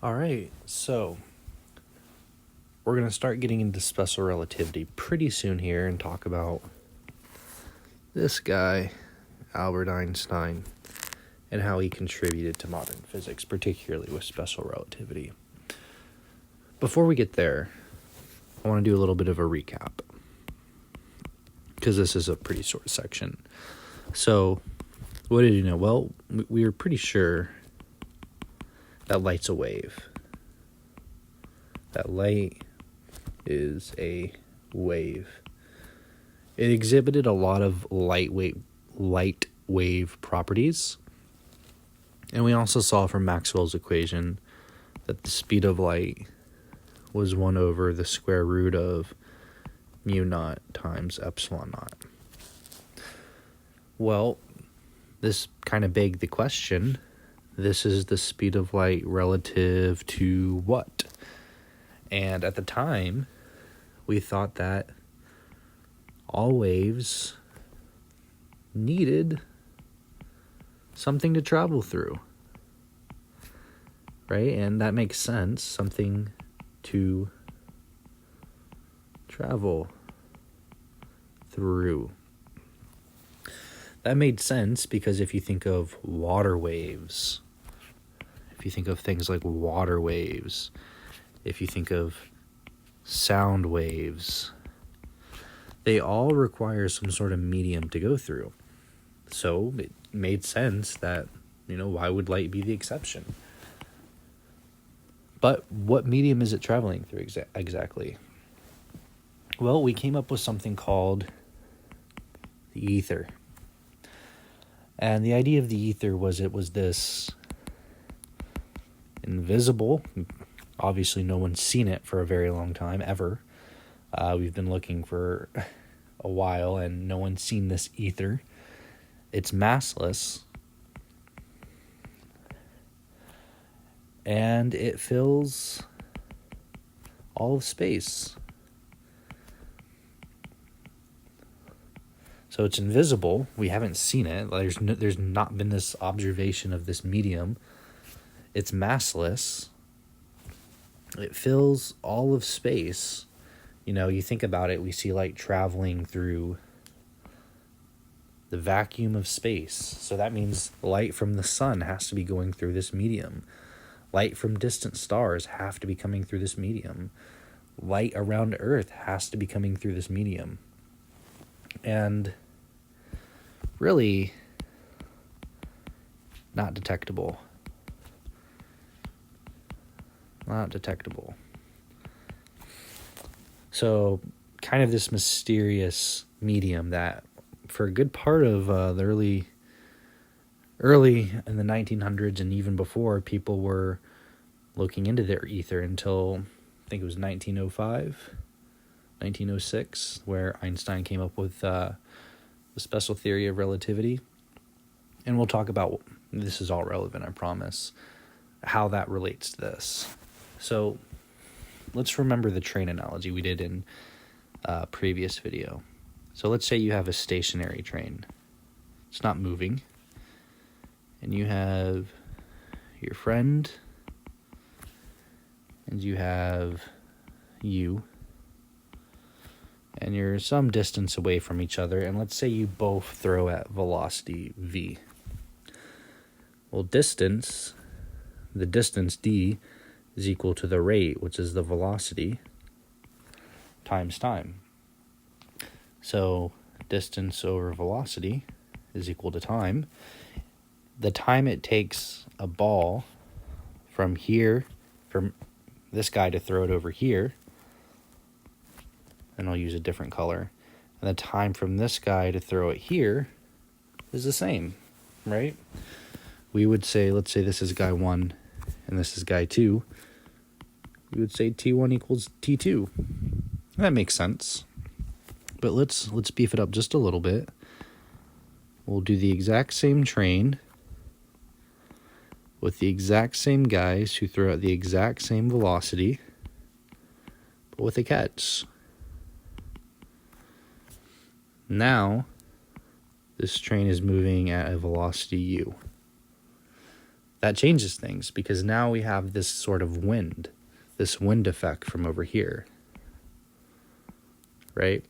All right, so we're going to start getting into special relativity pretty soon here and talk about this guy, Albert Einstein, and how he contributed to modern physics, particularly with special relativity. Before we get there, I want to do a little bit of a recap, because this is a pretty short section. So, what did you know? Well, we were pretty sure that light's a wave. That light is a wave. It exhibited a lot of light wave properties. And we also saw from Maxwell's equation that the speed of light was 1 over the square root of mu naught times epsilon naught. Well, this kind of begged the question, this is the speed of light relative to what? And at the time, we thought that all waves needed something to travel through, right? And that makes sense, something to travel through. That made sense because if you think of water waves, if you think of things like water waves, if you think of sound waves, they all require some sort of medium to go through. So it made sense that, why would light be the exception? But what medium is it traveling through exactly? Well, we came up with something called the ether. And the idea of the ether was it was this invisible, obviously no one's seen it for a very long time, ever. We've been looking for a while and no one's seen this ether. It's massless. And it fills all of space. So it's invisible. We haven't seen it. There's not been this observation of this medium. It's massless. It fills all of space. You think about it, we see light traveling through the vacuum of space. So that means light from the sun has to be going through this medium. Light from distant stars have to be coming through this medium. Light around Earth has to be coming through this medium. And really not detectable. Not detectable. So kind of this mysterious medium that for a good part of the early in the 1900s and even before, people were looking into their ether until I think it was 1905, 1906, where Einstein came up with the special theory of relativity. And we'll talk about, this is all relevant, I promise, how that relates to this. So let's remember the train analogy we did in a previous video. So let's say you have a stationary train. It's not moving. And you have your friend. And you have you. And you're some distance away from each other. And let's say you both throw at velocity v. Well, the distance d, is equal to the rate, which is the velocity, times time. So distance over velocity is equal to time. The time it takes a ball from this guy to throw it over here, and I'll use a different color, and the time from this guy to throw it here is the same, right? We would say, let's say this is guy 1 and this is guy 2. We would say T1 equals T2. That makes sense. But let's beef it up just a little bit. We'll do the exact same train with the exact same guys who throw at the exact same velocity, but with a catch. Now, this train is moving at a velocity u. that changes things because now we have this sort of wind, this wind effect from over here, right?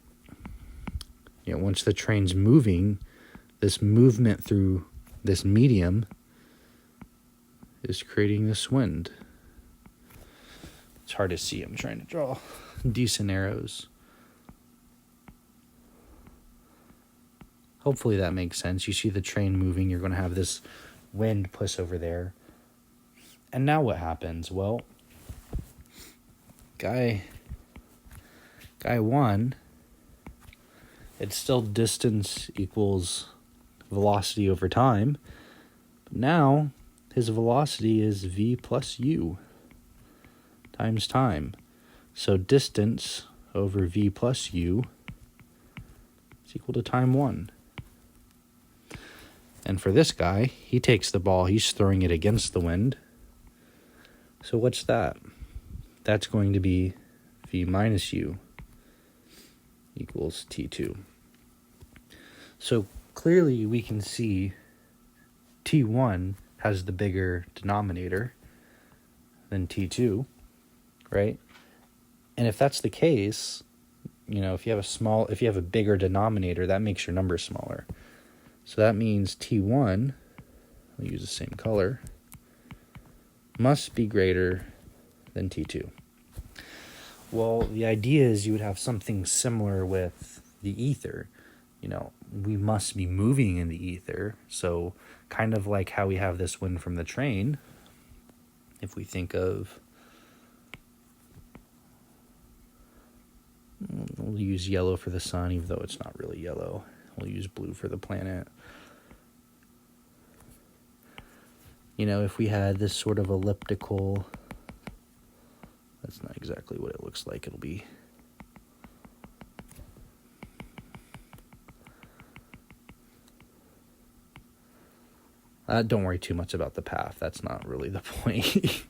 Once the train's moving, this movement through this medium is creating this wind. It's hard to see. I'm trying to draw decent arrows. Hopefully that makes sense. You see the train moving, you're going to have this wind push over there. And now what happens? Well, guy 1, it's still distance equals velocity over time. But now his velocity is v plus u times time. So distance over v plus u is equal to time 1. And for this guy, he takes the ball, he's throwing it against the wind. So what's that? That's going to be v minus u equals t2. So clearly we can see t1 has the bigger denominator than t2, right? And if that's the case, if you have a bigger denominator, that makes your number smaller. So that means t1, I'll use the same color, must be greater than t2. Well, the idea is you would have something similar with the ether. We must be moving in the ether. So kind of like how we have this wind from the train, if we think of, we'll use yellow for the sun, even though it's not really yellow. We'll use blue for the planet. If we had this sort of elliptical, that's not exactly what it looks like. It'll be don't worry too much about the path. That's not really the point.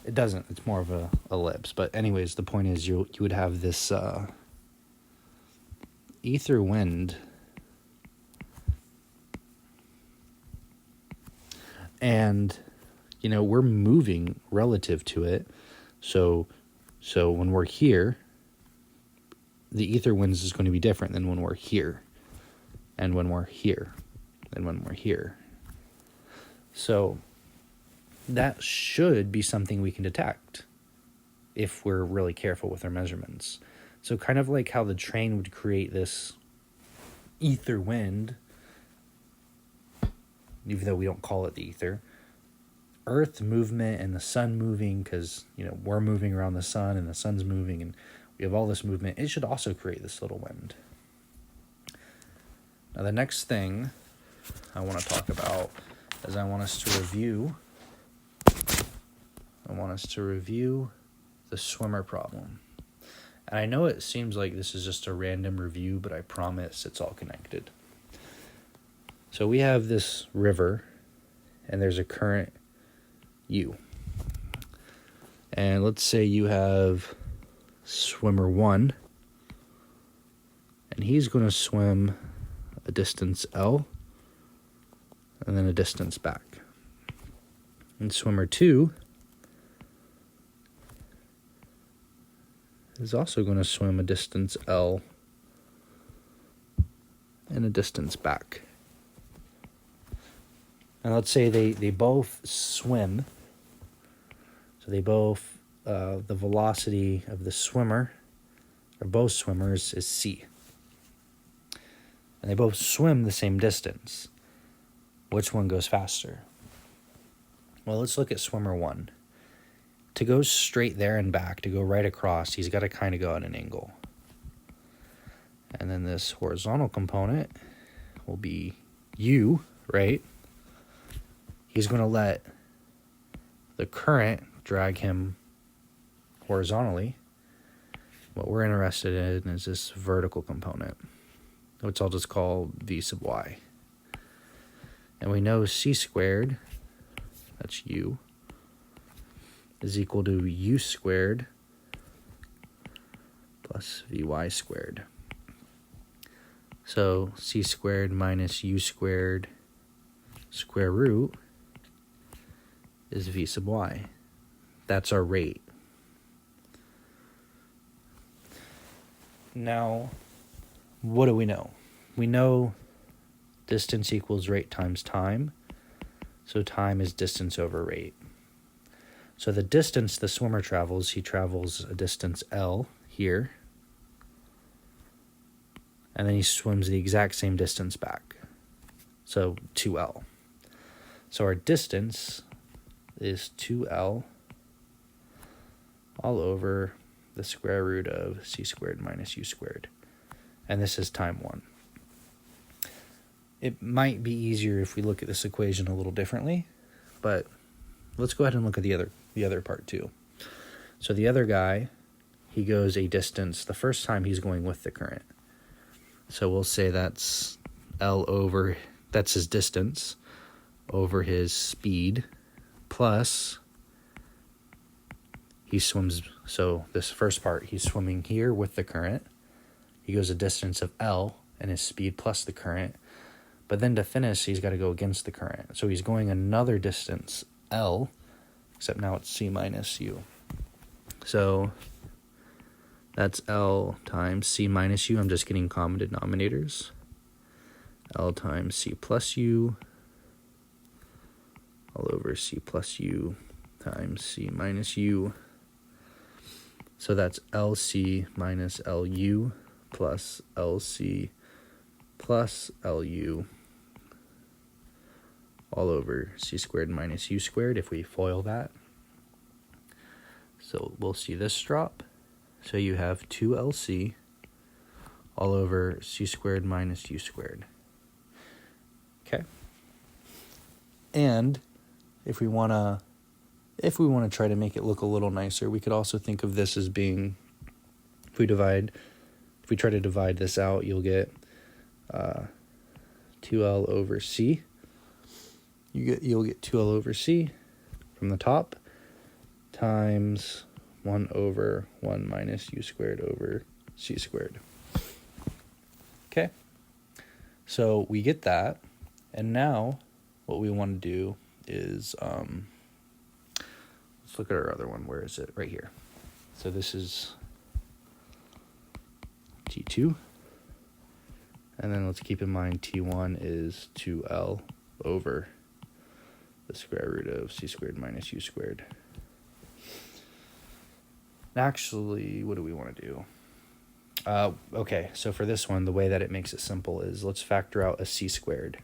It doesn't. It's more of a ellipse. But anyways, the point is you would have this ether wind. And, we're moving relative to it. So when we're here, the ether winds is going to be different than when we're here. And when we're here. And when we're here. So that should be something we can detect if we're really careful with our measurements. So kind of like how the train would create this ether wind, even though we don't call it the ether, Earth movement and the sun moving, because we're moving around the sun and the sun's moving and we have all this movement, it should also create this little wind. Now the next thing I want to talk about is I want us to review the swimmer problem. And I know it seems like this is just a random review, but I promise it's all connected. So we have this river, and there's a current U. And let's say you have swimmer 1, and he's going to swim a distance L, and then a distance back. And swimmer 2 is also going to swim a distance L and a distance back. And let's say they both swim. So they both, the velocity of the swimmer, or both swimmers, is c. And they both swim the same distance. Which one goes faster? Well, let's look at swimmer 1. To go straight there and back, to go right across, he's got to kind of go at an angle. And then this horizontal component will be u, right? He's going to let the current drag him horizontally. What we're interested in is this vertical component, which I'll just call v sub y. And we know c squared, that's u, is equal to u squared plus vy squared. So c squared minus u squared square root is v sub y. That's our rate. Now, what do we know? We know distance equals rate times time. So time is distance over rate. So the distance the swimmer travels, he travels a distance L here. And then he swims the exact same distance back. So 2L. So our distance is 2L all over the square root of c squared minus u squared. And this is time 1. It might be easier if we look at this equation a little differently, but let's go ahead and look at the other part too. So the other guy, he goes a distance the first time he's going with the current. So we'll say that's L over, that's his distance, over his speed, plus he swims, so this first part, he's swimming here with the current. He goes a distance of L and his speed plus the current. But then to finish, he's got to go against the current. So he's going another distance, L, except now it's c minus u. So that's L times c minus u. I'm just getting common denominators. L times c plus u all over c plus u times c minus u. So that's LC minus LU plus LC plus LU all over c squared minus u squared if we FOIL that. So we'll see this drop. So you have 2LC all over c squared minus u squared. Okay. And if we want to try to make it look a little nicer, we could also think of this as being, if we try to divide this out, you'll get 2L over c. You'll get 2L over c from the top times 1 over 1 minus u squared over c squared. Okay, so we get that, and now what we want to do is, let's look at our other one. Where is it? Right here. So this is T2, and then let's keep in mind T1 is 2L over the square root of c squared minus u squared. Actually, what do we want to do? Okay, so for this one, the way that it makes it simple is let's factor out a c squared.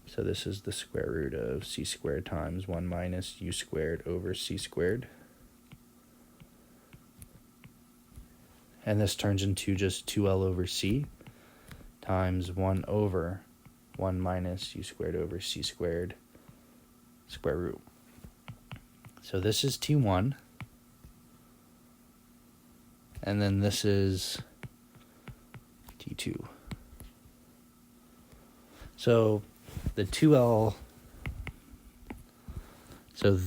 So this is the square root of c squared times 1 minus u squared over c squared. And this turns into just 2L over c times 1 over 1 minus u squared over c squared square root. So this is T1. And then this is T2. So the 2L, so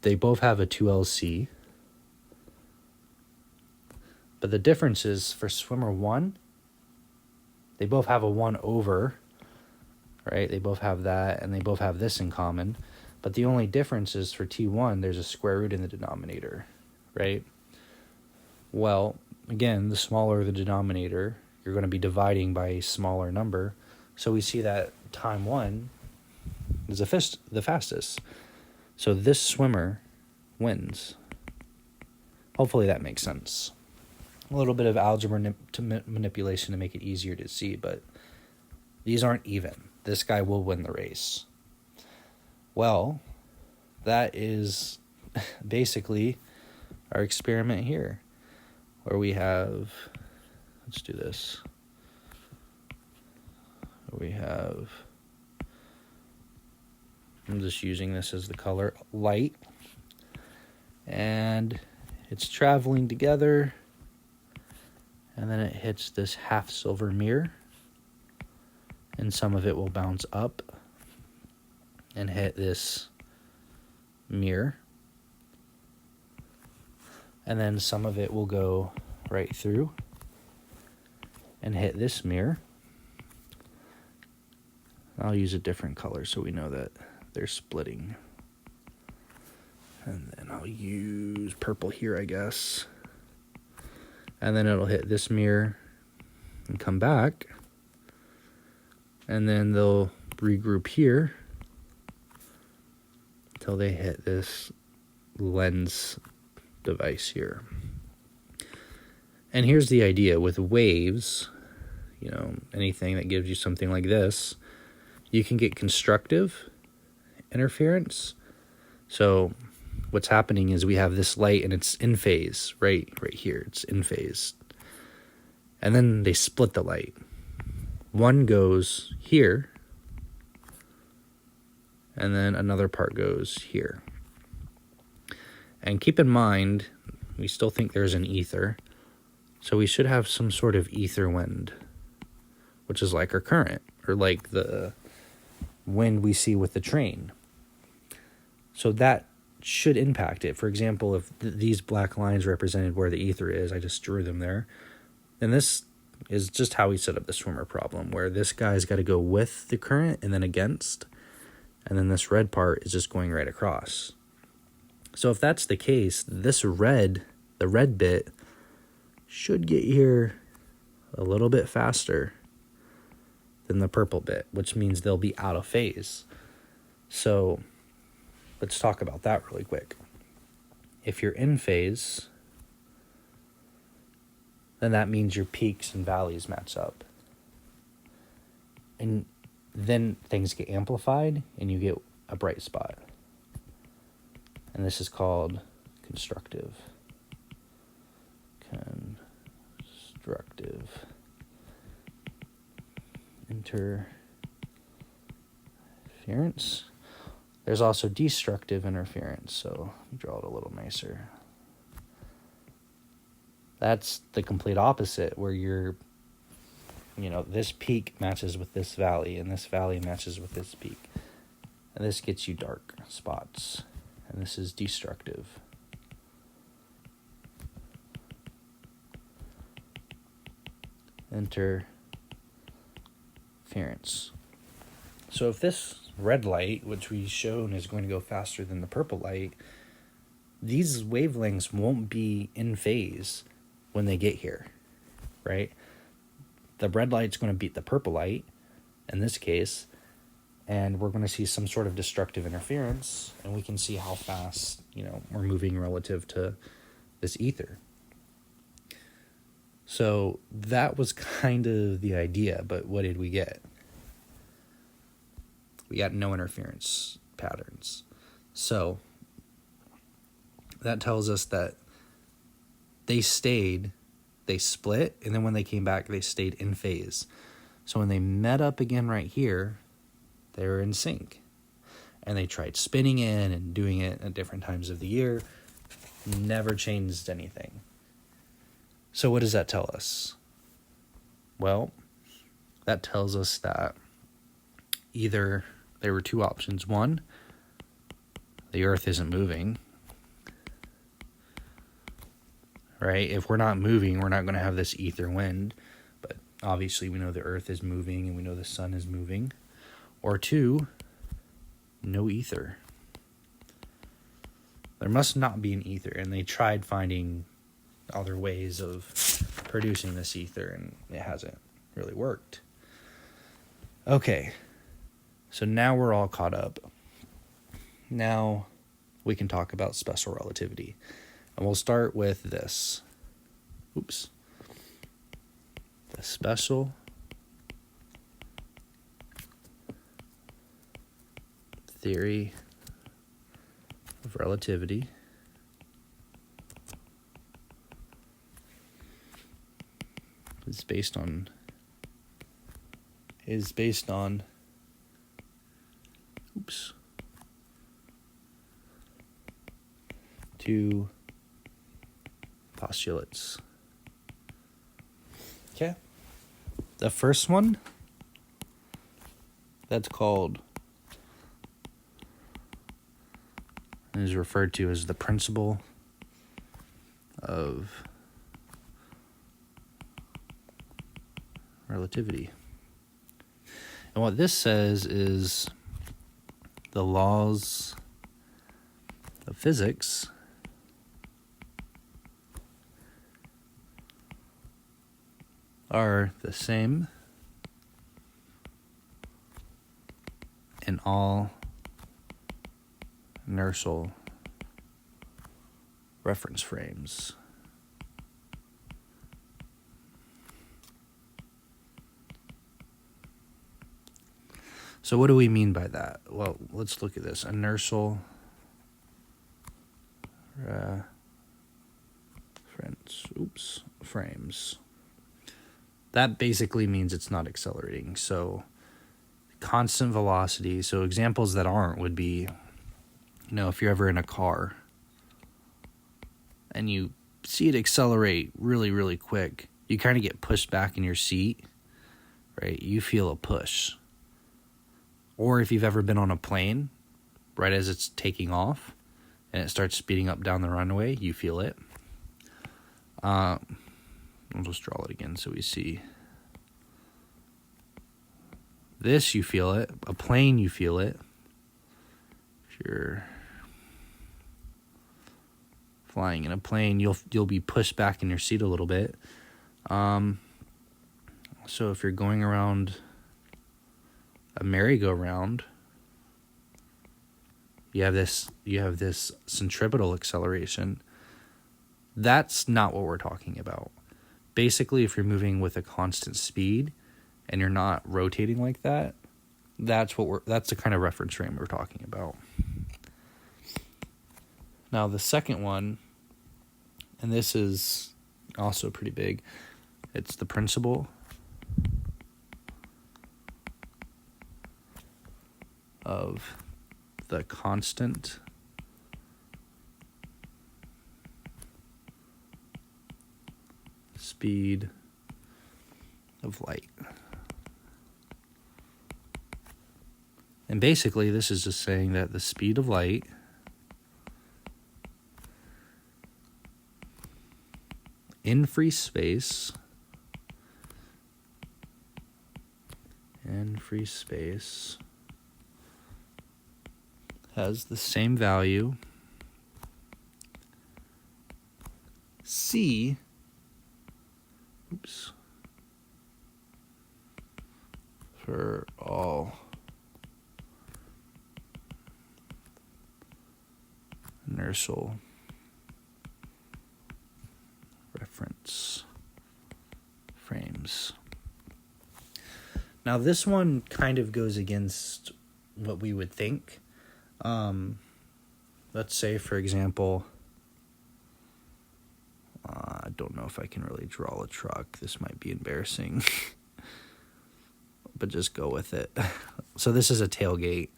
they both have a 2LC. But the difference is for swimmer 1, they both have a 1 over, right? They both have that, and they both have this in common. But the only difference is for T1, there's a square root in the denominator, right? Well, again, the smaller the denominator, you're going to be dividing by a smaller number. So we see that time 1 is the fastest. So this swimmer wins. Hopefully that makes sense. A little bit of algebra manipulation to make it easier to see, but these aren't even. This guy will win the race. Well, that is basically our experiment here, where we have, let's do this. We have, I'm just using this as the color light, and it's traveling together, and then it hits this half silver mirror, and some of it will bounce up and hit this mirror, and then some of it will go right through and hit this mirror. I'll use a different color so we know that they're splitting. And then I'll use purple here, I guess. And then it'll hit this mirror and come back. And then they'll regroup here until they hit this lens device here. And here's the idea with waves, you know, anything that gives you something like this, you can get constructive interference. So what's happening is we have this light and it's in phase, right here, it's in phase. And then they split the light. One goes here, and then another part goes here. And keep in mind, we still think there's an ether, so we should have some sort of ether wind, which is like our current, or like the wind we see with the train. So that should impact it. For example, if these black lines represented where the ether is, I just drew them there, then this is just how we set up the swimmer problem, where this guy's got to go with the current and then against, and then this red part is just going right across. So if that's the case, this red, the red bit, should get here a little bit faster than the purple bit, which means they'll be out of phase. So let's talk about that really quick. If you're in phase, then that means your peaks and valleys match up. And then things get amplified and you get a bright spot. And this is called constructive. Constructive interference. There's also destructive interference, so draw it a little nicer. That's the complete opposite, where you're, you know, this peak matches with this valley, and this valley matches with this peak. And this gets you dark spots, and this is destructive. Interference. So if this red light, which we've shown is going to go faster than the purple light, these wavelengths won't be in phase when they get here, right? The red light's going to beat the purple light in this case, and we're going to see some sort of destructive interference, and we can see how fast, you know, we're moving relative to this ether. So that was kind of the idea, but what did we get? We got no interference patterns. So that tells us that they split, and then when they came back, they stayed in phase. So when they met up again right here, they were in sync. And they tried spinning in and doing it at different times of the year. Never changed anything. So what does that tell us? Well, that tells us that either there were two options. One, the Earth isn't moving. Right? If we're not moving, we're not going to have this ether wind. But obviously we know the Earth is moving and we know the sun is moving. Or two, no ether. There must not be an ether. And they tried finding other ways of producing this ether, and it hasn't really worked. Okay. So now we're all caught up. Now we can talk about special relativity. And we'll start with this. Oops. The special theory of relativity is based on two postulates. Okay. The first one, that's called, is referred to as the principle of relativity. And what this says is the laws of physics are the same in all inertial reference frames. So what do we mean by that? Well, let's look at this. Inertial frames. That basically means it's not accelerating. So constant velocity. So examples that aren't would be, if you're ever in a car and you see it accelerate really, really quick, you kind of get pushed back in your seat, right? You feel a push. Or if you've ever been on a plane, right as it's taking off and it starts speeding up down the runway, you feel it. I'll just draw it again so we see. This, you feel it. A plane, you feel it. If you're flying in a plane, you'll be pushed back in your seat a little bit. So if you're going around a merry-go-round, you have this centripetal acceleration. That's not what we're talking about. Basically, if you're moving with a constant speed and you're not rotating like that, that's the kind of reference frame we're talking about. Now the second one, and this is also pretty big, it's the principle of the constant speed of light. And basically, this is just saying that the speed of light in free space has the same value c for all inertial reference frames. Now this one kind of goes against what we would think. Let's say, for example, I don't know if I can really draw a truck. This might be embarrassing, but just go with it. So this is a tailgate,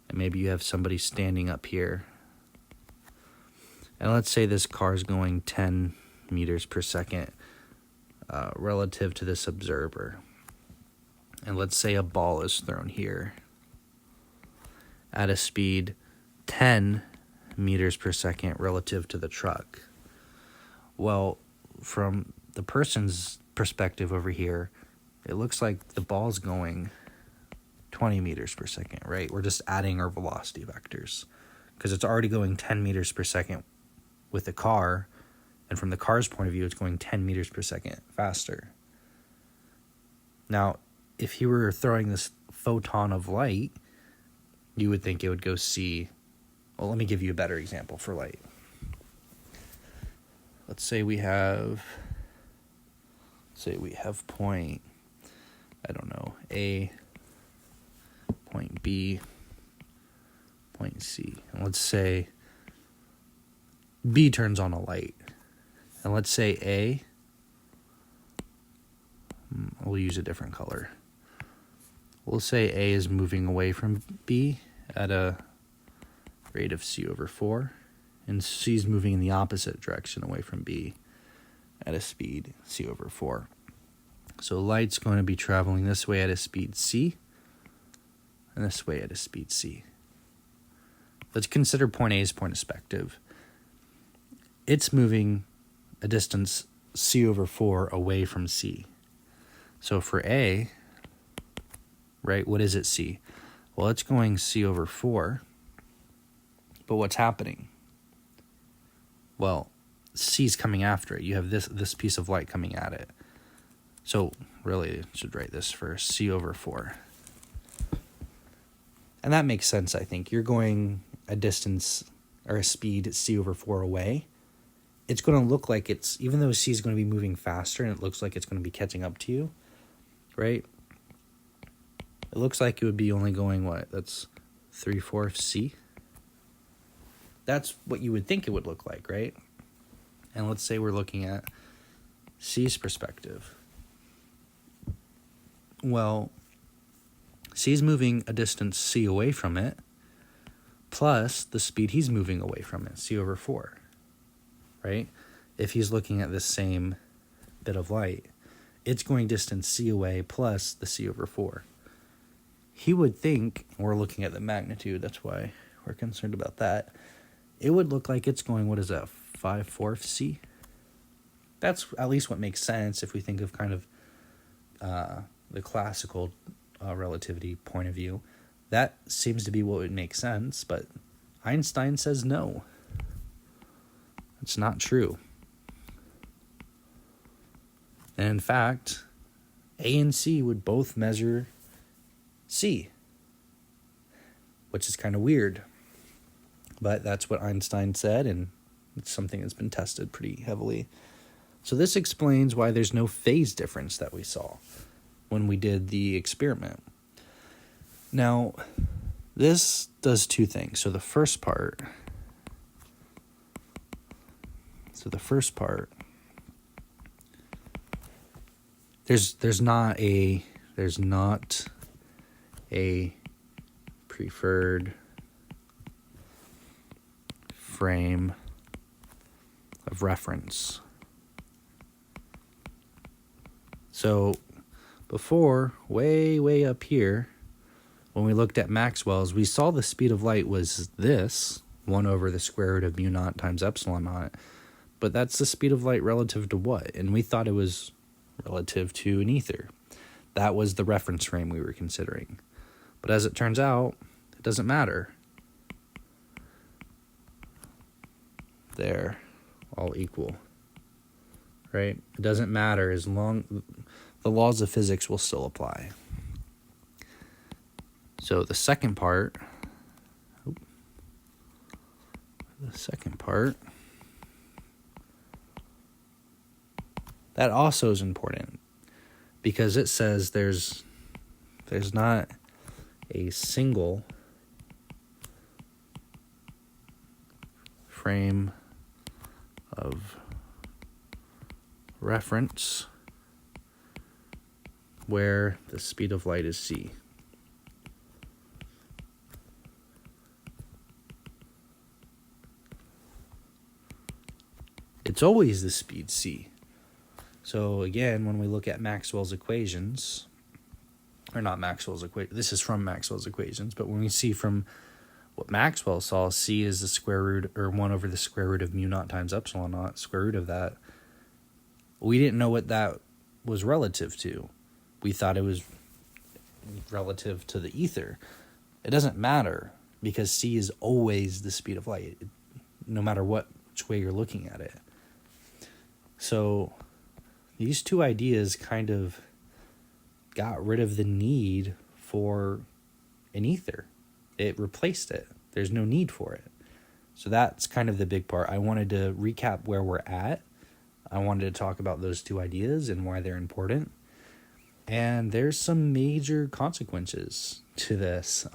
and maybe you have somebody standing up here. And let's say this car is going 10 meters per second relative to this observer. And let's say a ball is thrown here at a speed 10 meters per second relative to the truck. Well, from the person's perspective over here, it looks like the ball's going 20 meters per second, right? We're just adding our velocity vectors because it's already going 10 meters per second with the car, and from the car's point of view, it's going 10 meters per second faster. Now, if you were throwing this photon of light, you would think it would go c. Well, let me give you a better example for light. Let's say we have point, I don't know, A, point B, point C. And let's say B turns on a light. And let's say A, we'll use a different color. We'll say A is moving away from B at a rate of c over 4, and C is moving in the opposite direction away from B at a speed c over 4. So light's going to be traveling this way at a speed c, and this way at a speed c. Let's consider point A's point of perspective. It's moving a distance c over 4 away from C. So for A, right, what is it C? Well, it's going c over 4. But what's happening? Well, c's coming after it. You have this piece of light coming at it. So really, I should write this first, c over 4. And that makes sense, I think. You're going a distance or a speed c over 4 away. It's going to look like it's, even though c is going to be moving faster and it looks like it's going to be catching up to you, right? It looks like it would be only going, what? That's 3/4 c. That's what you would think it would look like, right? And let's say we're looking at c's perspective. Well, c is moving a distance c away from it, plus the speed he's moving away from it, c over 4, right? If he's looking at this same bit of light, it's going distance c away plus the c over 4. He would think, we're looking at the magnitude, that's why we're concerned about that, it would look like it's going, what is that, 5/4 c? That's at least what makes sense if we think of kind of the classical relativity point of view. That seems to be what would make sense, but Einstein says no. It's not true. And in fact, A and C would both measure C, which is kind of weird. But that's what Einstein said, and it's something that's been tested pretty heavily. So this explains why there's no phase difference that we saw when we did the experiment. Now, this does two things. So the first part, there's not a preferred frame of reference. So before, way up here, when we looked at Maxwell's, we saw the speed of light was this, 1 over the square root of mu naught times epsilon naught. But that's the speed of light relative to what? And we thought it was relative to an ether. That was the reference frame we were considering. But as it turns out, it doesn't matter. They're all equal, right? It doesn't matter as long the laws of physics will still apply. So the second part, that also is important because it says there's not a single frame of reference where the speed of light is c. It's always the speed c. So again, when we look at Maxwell's equations, or not Maxwell's equation, this is from Maxwell's equations, but when we see from what Maxwell saw, c is the square root, or 1 over the square root of mu naught times epsilon naught, square root of that. We didn't know what that was relative to. We thought it was relative to the ether. It doesn't matter because c is always the speed of light, no matter which way you're looking at it. So these two ideas kind of got rid of the need for an ether. It replaced it. There's no need for it. So that's kind of the big part. I wanted to recap where we're at. I wanted to talk about those two ideas and why they're important. And there's some major consequences to this.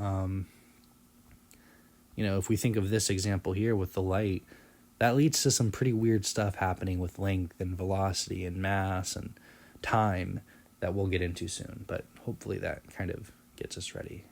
If we think of this example here with the light, that leads to some pretty weird stuff happening with length and velocity and mass and time that we'll get into soon. But hopefully that kind of gets us ready.